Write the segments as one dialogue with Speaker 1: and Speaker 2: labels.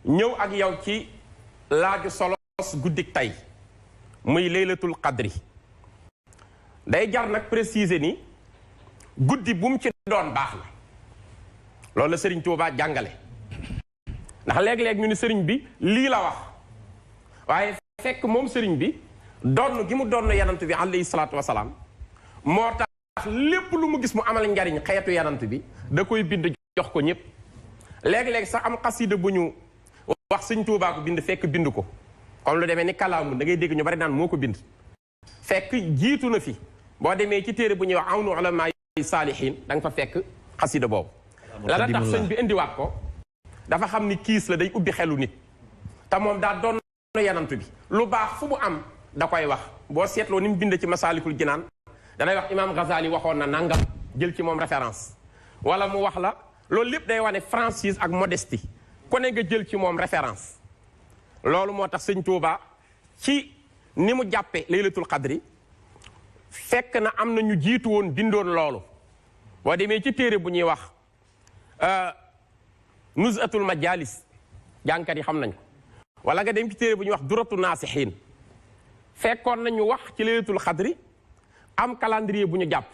Speaker 1: ñëw ak yow ci laaju solos guddik tey muy laylatul qadri day jar nag préciser ni guddi bu mu ci doon baax na loolu la Serigne Touba jàngale ndax léeg-léeg ñu ni Serigne bi lii la wax waaye fekk moom Serigne bi donn gi mu donn yanant bi alayhi salaatu wasalaam moo tax lépp lu mu gis mu amal njariñ xeetu yanant bi da koy bind jox ko ñëpp léeg-léeg sax am xasida bu ñu wax Serigne Touba ko bind fekk bind ko comme lu demee ni kalaamu da ngay dégg ñu bari naan moo ko bind fekk jiitu na fi boo demee ci téere bu ñuy wax awnu ulama saalihin da nga fa fekk xasida boobu la tax sëñ bi indiwaat ko dafa xam ni kiis la day ubbi xelu nit te moom daa doon yanantu bi lu baax fu mu am da koy wax boo seetloo ni mu bind ci masaalikul jinaan danay wax imam Ghazali waxoon na nangam jël ci moom référence wala mu wax la loolu lépp day wane franchise ak modestie ku ne nga jël ci moom référence loolu moo tax sëñ Touba ci ni mu jàppe laylatul qadri fekk na am na ñu jiitu woon bindoon loolu boo demee ci téere bu ñuy wax nuzhatul majalis jànkat yi xam nañ ko wala nga dem ci téere bu ñuy wax duratu naasixiin fekkoon nañu wax ci laylatul qadri am calendrier bu ñu jàpp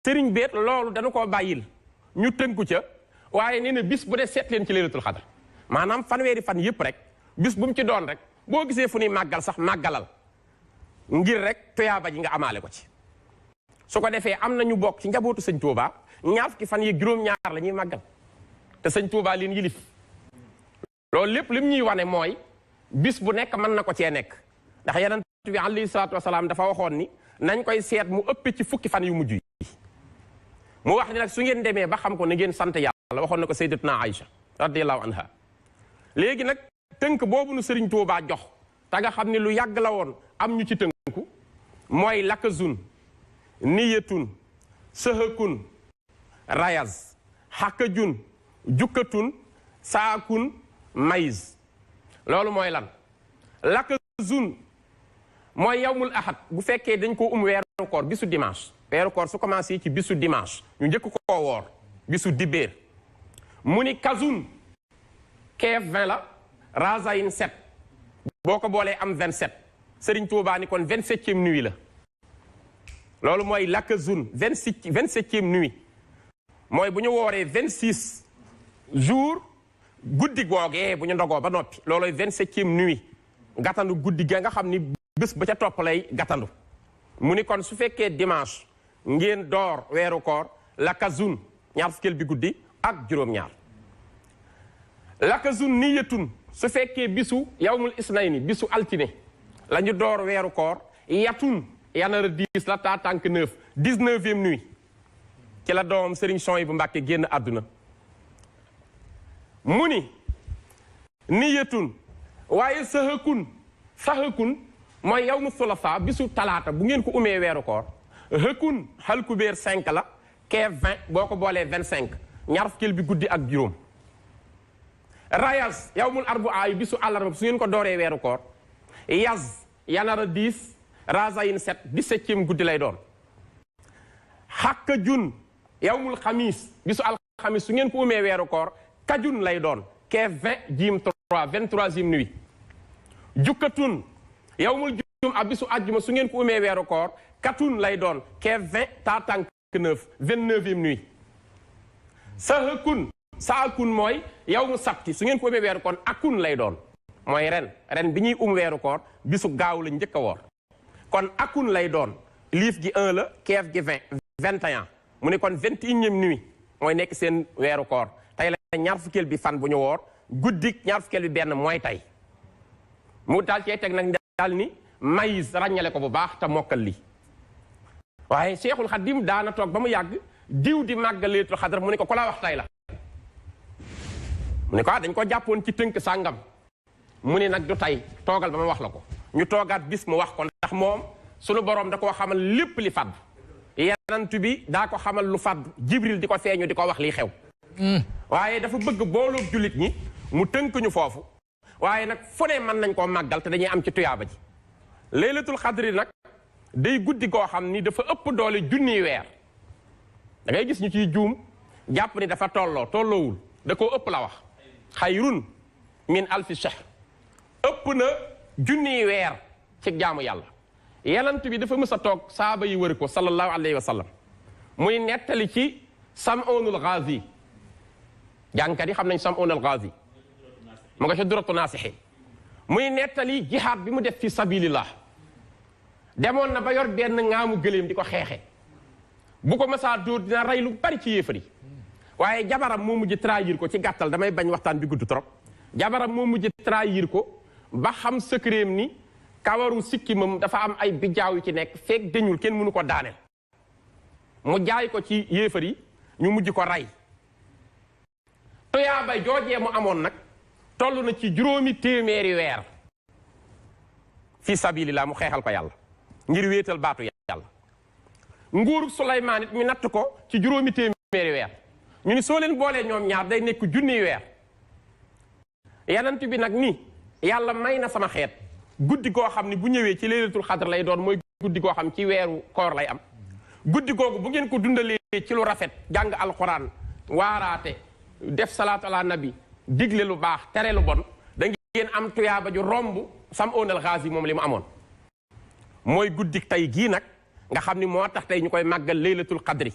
Speaker 1: sëriñ beet loolu dana koo bàyyil ñu tënku ca waaye nee na bis bu dee seet leen ci laylatul qadr maanaam fanweeri fan yëpp rek bis bu mu ci doon rek boo gisee fu ñuy màggal sax màggalal ngir rek tuyaaba ji nga amaale ko ci su ko defee am na ñu bokk ci njabootu sëñ Touba ñaar fukki fan yi juróom-ñaar la ñuy màggal te sëñ Touba leen yilif loolu lépp lim ñuy wane mooy bis bu nekk mën na ko cee nekk ndax yonent bi alayhi salaatu wasalaam dafa waxoon ni nañ koy seet mu ëpp ci fukki fan yu mujj yi mu wax ni nag su ngeen demee ba xam ko na ngeen sant yàlla waxoon na ko sayyidatuna Aïcha radiyallahu anha léegi nag tënk boobu nu sëriñ Touba jox te nga xam ne lu yàgg la woon am ñu ci tënku mooy lakazun niyatun sëhëkun rayaz xàkkajun jukkatun saakun mayiz loolu mooy lan lakazun mooy yawmul ahad bu fekkee dañ ko weeru koor bisu dimanche weeru koor su commencé ci bisu dimanche ñu njëkk koo woor bisu dibéer mu ni kazun keef 20 la razayin 7 boo ko boolee am 27 Serigne Touba ni kon 27e nuit la loolu mooy lakazun 27e nuit mooy bu ñu wooree 26 jours guddi googee bu ñu ndogoo ba noppi looloy 27e nuit gàttandu guddi ga nga xam ni bés ba ca topp lay gàttandu mu ni kon su fekkee dimanche ngeen door weeru koor lakazun ñaar fukkeel bi guddi ak juróom-ñaar lakazun niyatun su fekkee bisu yawmul isnayni bisu altine la ñu door weeru koor yatun yanara 10 la taa tànk 9 19e nuit ci la doomam Serigne Souhaïbou Mbacké génn àdduna mu ni niyatun waaye saxakun mooy yawmu sulasa bisu talaata bu ngeen ko umee weeru koor hëkkun xalkubeer 5 la keef 20 boo ko boolee 25 ñaar fukkeel bi guddi ak juróom rayas yawmul arbaa yi bisu àllarba su ngeen ko dooree weeru koor yaz yanara 10 razayin 7 17e guddi lay doon xàkka jun yawmul xamis bisu alxamis su ngeen ko umee weeru koor kajun lay doon keef 20 jiim 3 23e nuit jukkatun yawmul jum a bisu àjjuma su ngeen ko umee weeru koor katun lay doon keef 20 taatank 9 29e nuit saakun mooy yawmu sabti su ngeen ko umee weeru koor akun lay doon mooy ren bi ñuy weeru koor bisu gaaw la njëkk a woor kon akun lay doon liif gi 1 la keef gi 20 21 mu ne kon 21e nuit mooy nekk seen weeru koor tey la ñaar fukkeel bi fan bu ñu woor guddik ñaar fukkeel bi benn mooy tey mu daal cee teg nag daal ni maïs ràññale ko bu baax te mokkal li waaye Cheikhul Khadim daana toog ba mu yàgg diw di màggal Laylatul Qadr mu ne ko ku la wax tey la mu ne ko dañ ko jàppoon ci tënk sàngam mu ne nag du tey toogal ba ma wax la ko ñu toogaat bis mu wax ko ndax moom sunu borom da koo xamal lépp li fàdd yenantu bi daa ko xamal lu fàdd Jibril di ko feeñu di ko wax li xew waaye dafa bëgg booloog jullit ñi mu tënk ñu foofu waaye nag fu ne mën nañ koo màggal te dañuy am ci tuyaaba ji Laylatul Qadr nag day guddi goo xam ni dafa ëpp doole junniy weer da ngay gis ñu ciy juum jàpp ni dafa tolloowul da koo ëpp la wax xayrun min alfi shahr ëpp na junniy weer ci jaamu yàlla yonent bi dafa mës a toog saaba yi wër ko sallallahu alayhi wa sallam muy nettali ci Sam'unul Ghazi jàngkat yi xam nañ Sam'unul Ghazi mu nga ca duratu naasixiin muy nettali jihaad bi mu def fi sabilillah demoon na ba yor benn ngaamu gëléem di ko xeexe bu ko mësaa dóor dina rey lu bari ci yéefar yi waaye jabaram moo mujj trahir ko ci gàttal damay bañ waxtaan bi gudd trop jabaram moo mujj trahir ko ba xam secretam ni kawaru sikkimam dafa am ay bijaaw yu ci nekk feek deñul kenn mënu ko daaneel mu jaay ko ci yéefar yi ñu mujj ko rey tuyaaba joojee mu amoon nag toll na ci 200 weer fi sabilillah mu xeexal ko yàlla ngir wéetal baatu yàlla nguurug Suleymaan it ñu natt ko ci 200 weer ñu ni soo leen boolee ñoom ñaar day nekk junniy weer yanant bi nag ni yàlla may na sama xeet guddi goo xam ne bu ñëwee ci laylatul xadr lay doon mooy guddi goo xam ci weeru koor lay am guddi googu bu ngeen ko dundalee ci lu rafet jàng alquran waaraate def salaatu ala nabi digle lu baax tere lu bon da ngeen am tuyaaba ju romb Sam'unul Ghazi moom li mu amoon mooy guddi tey gii nag nga xam ni moo tax tey ñu koy màggal laylatul qadri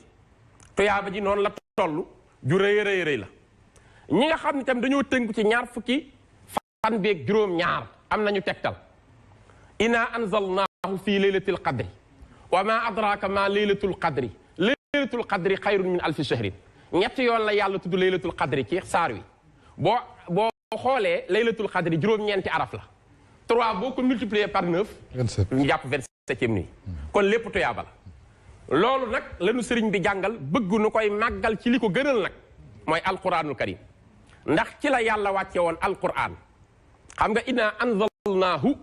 Speaker 1: tuyaaba ji noonu la toll ju rëy rëy rëy la ñi nga xam ne tam dañoo tënku ci ñaar fukki fan beeg juróom ñaar am nañu tegtal inna anzalnaahu fi laylatil qadri wa ma adraka ma laylatul qadri laylatul qadri xayrun min alfi shahrin ñetti yoon la yàlla tudd laylatul qadri ci saar wi boo xoolee laylatul qadri juróom-ñeenti araf la 3 boo ko multiplier par 9 27 ñu jàpp 27e nuit kon lépp tuyaaba la loolu nag lañu sëriñ bi jàngal bëgg nu koy màggal ci li ko gënal nag mooy alquranul karim ndax ci la yàlla wàcce woon alquran xam nga inna anzalnaahu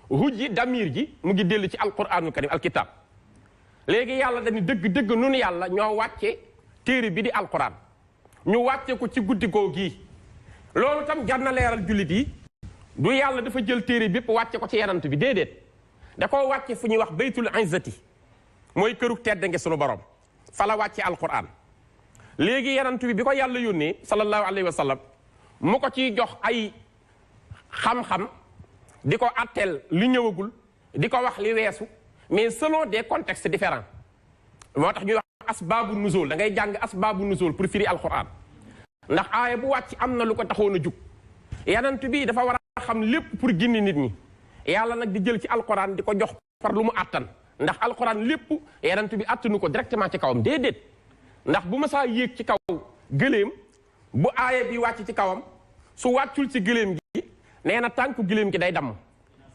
Speaker 1: hujji damir ji mu ngi dellu ci alquranul karim alkitab léegi yàlla dañu dëgg nun yàlla ñoo wàcce téere bi di alquran ñu wàcce ko ci guddi googu gii loolu tam jar na leeral jullit yi du yàlla dafa jël téere bépp wàcce ko ci yanant bi déedéet da koo wàcce fu ñuy wax baytul izzati mooy këru tedd nge sunu borom fa la wàcce alquran léegi yanant bi ko yàlla yónnee sallallahu alayhi wa sallam mu ko ciy jox ay xam-xam di ko atteel li ñëwagul di ko wax li weesu mais selon des contextes différents moo tax ñuy wax asbaabu nuzul da ngay jàng asbaabu nuzul pour firi alquran ndax aaya bu wàcc am na lu ko taxoon a jug yanant bi dafa war a xam lépp pour gindi nit ñi yàlla nag di jël ci alquran di ko jox par lu mu àttan ndax alquran lépp yanant bi àttanu ko directement ci kawam déedéet ndax bu ma saa yéeg ci kaw gëléem bu aaya bi wàcc ci kawam su wàccul ci gëléem gi nee na tànku gëléem gi day damm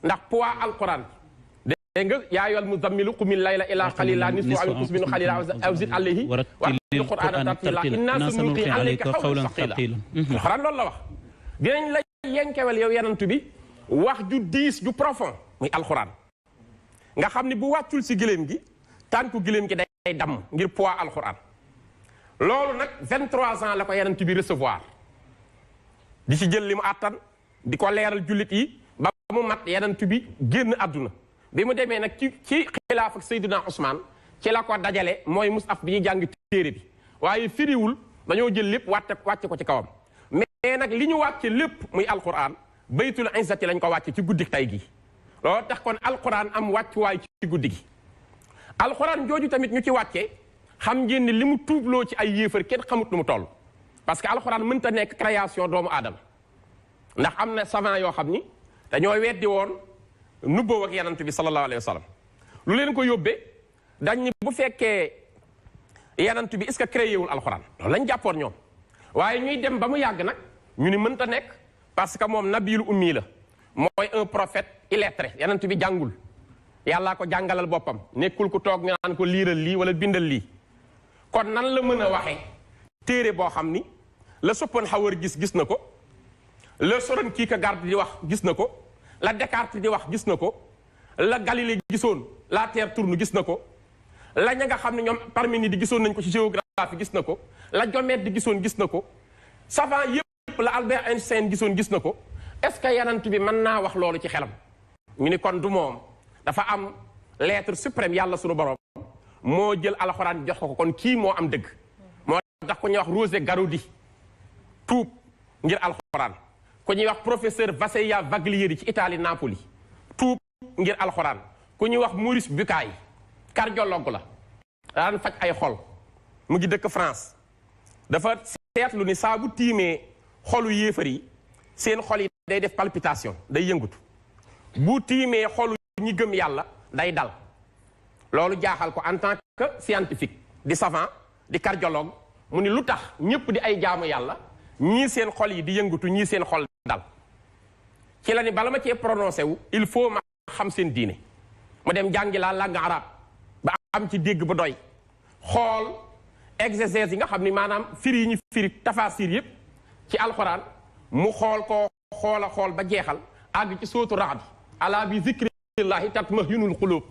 Speaker 1: ndax poids alquran dégg nga yaa ayyuhal muzammilu qumil layla illaa qaliilan nisfahu aw inqus minhu qaliilan aw zid alayhi wa rattilil qur'aana tartiila innaa sanulqii alayka qawlan saqiilan alquran loolu la wax dinañ la yenkewel yow yanantu bi wax ju diis ju profond muy alquran nga xam ni bu wàccul si gëléem gi tànku gëléem gi day damm ngir poids alquran loolu nag 23 ans la ko yanantu bi recevoir di ci jël li mu àttan di ko leeral jullit yi ba mu mat yanantu bi génn àdduna bi mu demee nag ci xilaaf ak Seydina Ousmane ci la ko dajale mooy musaf bi ñuy jàng téere bi waaye firiwul dañoo jël lépp wàcce ko ci kawam mais nag li ñu wàcce lépp muy alquran baytul izzati lañ ko wàcce ci guddi tay gi loolu tax kon alquran am wàccuwaay ci guddi gi alquran jooju tamit ñu ci wàcce xam ngeen ni li mu tuubloo ci ay yéefar kenn xamut nu mu toll parce que alquran mënta nekk création doomu aadama ndax am na savant yoo xam ni dañoo weddi woon nubboo ak yanant bi sallallahu alayhi wa sallam lu leen ko yóbbee dañ ni bu fekkee yanant bi est-ce que créé wul alxuraan loolu lañ jàppoon ñoom waaye ñuy dem ba mu yàgg nag ñu ni mënta nekk parce que moom nabiyul ummi la mooy un prophète illettré yanant bi jàngul yàllaa ko jàngalal boppam nekkul ku toog naan ko liiral lii wala bindal lii kon nan la mën a waxee téere boo xam ni la Schopenhauer gis na ko la Søren Kierkegaard di wax gis na ko la Descartes di wax gis na ko la Galilée gisoon la terre tourne gis na ko la ña nga xam ne ñoom Parménide di gisoon nañ ko ci géographie gis na ko la Diomède di gisoon gis na ko savant yépp la Albert Einstein gisoon gis na ko est-ce que yanant bi mën naa wax loolu ci xelam ñu ni kon du moom dafa am l'être suprême yàlla sunu borom moo jël alxuraan jox ko kon kii moo am dëgg moo tax ko ñuy wax Rosé Garaudy tuub ngir alxuraan ku ñuy wax professeur Vasseria Vaglieri ci Italie Napoli tuub ngir alxuraan ku ñuy wax Maurice Bucaille cardiologue la daan faj ay xol mu ngi dëkk France dafa seetlu ni saa bu tiimee xolu yéefar yi seen xol yi day def palpitation day yëngutu bu tiimee xolu ñi gëm yàlla day dal loolu jaaxal ko en tant que scientifique di savant di cardiologue mu ni lu tax ñëpp di ay jaamu yàlla ñii seen xol yi di yëngutu ñii seen xol dal ci la ni bala ma cee prononcé wu il faut ma xam seen diine mu dem jàngi la langue arabe ba am ci dégg ba doy xool exégèse yi nga xam ni maanaam firi yi ñu firi tafaasir yëpp ci alxuraan mu xool ko xool ba jeexal àgg ci sootu raxdi ala bi zikrillahi tatmahinul xulub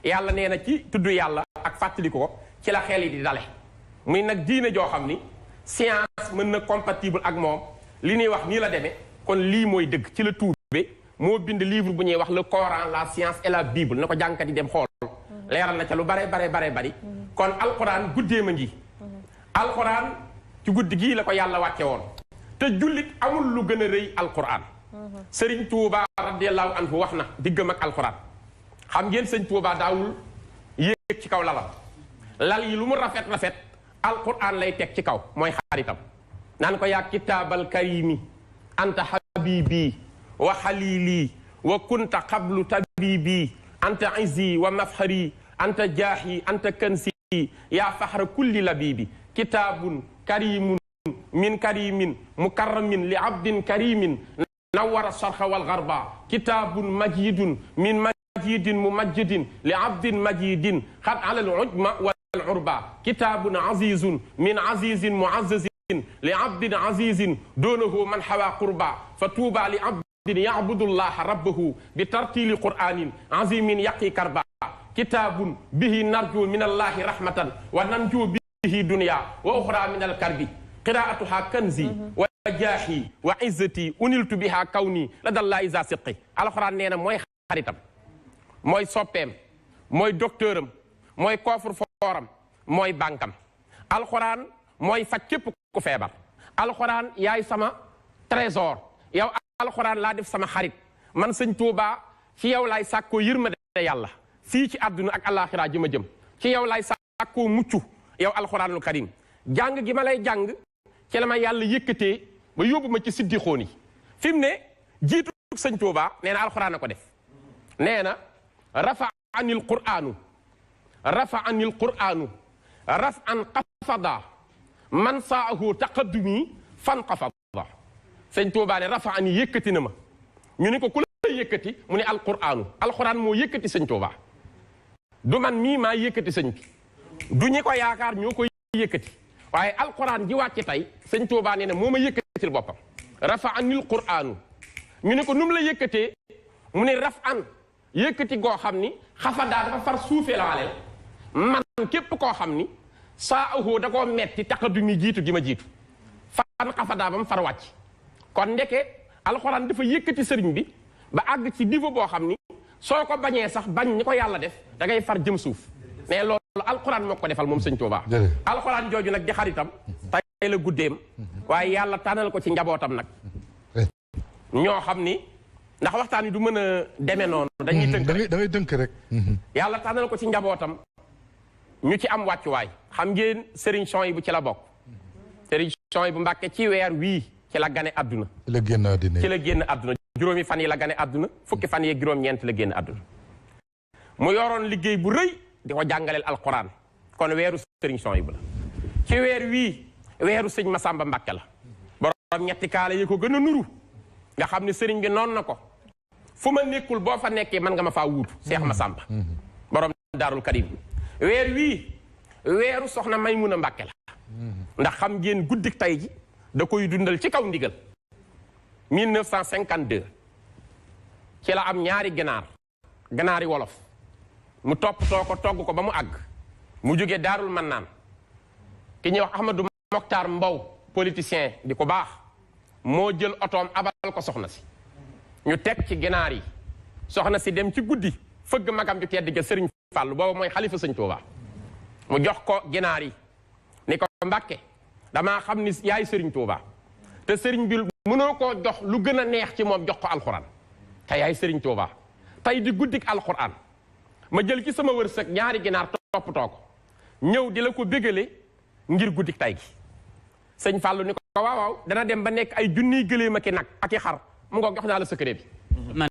Speaker 1: yàlla nee na ci tudd yàlla ak fàttali ko ci la xel yi di dale muy nag diine joo xam ni science mën na compatible ak moom li ñuy wax nii la demee kon lii mooy dëgg ci la tuube moo bind livre bu ñuy wax le Coran la science et la Bible na ko jàngkat yi dem xool leeral na ca lu bare bari kon alxuraan guddeem a ngi alxuraan ci guddi gii la ko yàlla wàcce woon te jullit amul lu gën a rëy alxuraan sëriñ Tuuba radiyallahu anhu wax na diggam ak alxuraan xam ngeen sëñ Tuuba daawul yéeg ci kaw lalam lal yi lu mu rafet alquran lay teg ci kaw mooy xaritam naan ko yaa kitaabal karimi anta habibi wa xalili wa kunta qablu tabibi anta izzi wa mafxari anta jaahi anta kansi yaa faxra kulli labibi kitaabun karimun min karimin mukarramin li abdin karimin nawara sarxa wal garba kitaabun majidun min majidin mumajjidin li abdin majidin xad ala al ujma العربة كتاب عزيز من عزيز معزز لعبد عزيز دونه من حوى قربا فتوبى لعبد يعبد الله ربه بترتيل قرآن عظيم يقي كربا كتاب به نرجو من الله رحمة وننجو به دنيا وأخرى من الكرب قراءتها كنزي وجاحي وعزتي أنلت بها كوني لدى الله إذا سقي القرآن نينا موي خريطم موي سوبيم موي دكتورم mooy coffre forum mooy bankam alxuraan mooy faj képp ku feebar alxuraan yaay sama trésor yow alxuraan laa def sama xarit man sëñ Tuuba ci yow laay sàkkoo yërmande yàlla fii ci àdduna ak àllaaxira ji ma jëm ci yow laay sàkkoo mucc yow alxuraanul karim jàng gi ma lay jàng ci la ma yàlla yëkkatee ba yóbbu ma ci siddixoon yi fi mu ne jiitu sëñ Tuuba nee na alxuraan a ko def nee na rafa anil quraanu rafa anil qur'anu raf an qafada man saahu taqaddumi fan qafada sëñ Tuubaa ne rafa an yëkkati na ma ñu ne ko ku la yëkkati mu ne alqur'anu alquran moo yëkkati sëñ Tuubaa du man mii maa yëkkati sëñ bi du ñi ko yaakaar ñoo koy yëkkati waaye alquran ji wàcc tey sëñ Tuubaa nee na moo ma yëkkatil boppam rafa anil qur'anu ñu ne ko nu mu la yëkkatee mu ne raf an yëkkati goo xam ni xafadaa dafa far suufee la waleel man képp koo xam ni saa ahoo da koo metti taqadumi jiitu gi ma jiitu fan xafadaa ba mu far wàcc kon ndeke alxuraan dafa yëkkati sëriñ bi ba àgg ci niveau boo xam ni soo ko bañee sax bañ ni ko yàlla def da ngay far jëm suuf mais loolu alxuraan moo ko defal moom sëñ Tuubaa alxuraan jooju nag di xaritam tey la guddeem waaye yàlla tànnal ko ci njabootam nag ñoo xam ni ndax waxtaan wi du mën a demee noonu dañuy tënk rek da ngay tënk rek yàlla tànnal ko ci njabootam ñu ci am wàccuwaay xam ngeen Serigne Souhaïbou ci la bokk Serigne Souhaïbou Mbàkke ci weer wii ci la gane àdduna ci la génn àdduna juróomi fan yi la gane àdduna fukki fan yeeg juróom-ñeent la génn àdduna mu yoroon liggéey bu rëy di ko jàngaleel alquran kon weeru Serigne Souhaïbou la ci weer wii weeru sëñ Masamba Mbàkke la borom ñetti kaala yi ko gën a nuru nga xam ne sëriñ bi noonu na ko fu ma nekkul boo fa nekkee man nga ma faa wuutu Seex Masamba borom Daarul Karim weer wii weeru soxna Maymuna Mbàkke la ndax xam ngeen guddik tay ji da koy dundal ci kaw ndigal 1952 ci la am ñaari ganaari wolof mu toppatoo ko togg ko ba mu àgg mu jóge Daarul Mannaan ki ñuy wax Ahmadou Mokhtar Mbow politicien di ko baax moo jël otoom abal ko soxna si ñu teg ci ginaar yi soxna si dem ci guddi fëgg magam ju tedd ja Sëriñ Fàllu booba mooy xalifa sëñ Tuubaa mu jox ko ginaar yi ni ko Mbàkke damaa xam ni yaay Sëriñ Tuubaa te sëriñ bi mënoo koo jox lu gën a neex ci moom jox ko alxuraan te yaay Serigne Touba tey di guddik alxuraan ma jël ci sama wërsëg ñaari ginaar toppatoo ko ñëw di la ko bégale ngir guddik tay gi sëñ Fallou ni ko waaw waaw dana dem ba nekk ay junniy gëléem ak i nag ak i xar mu ngoog jox naa la secret bi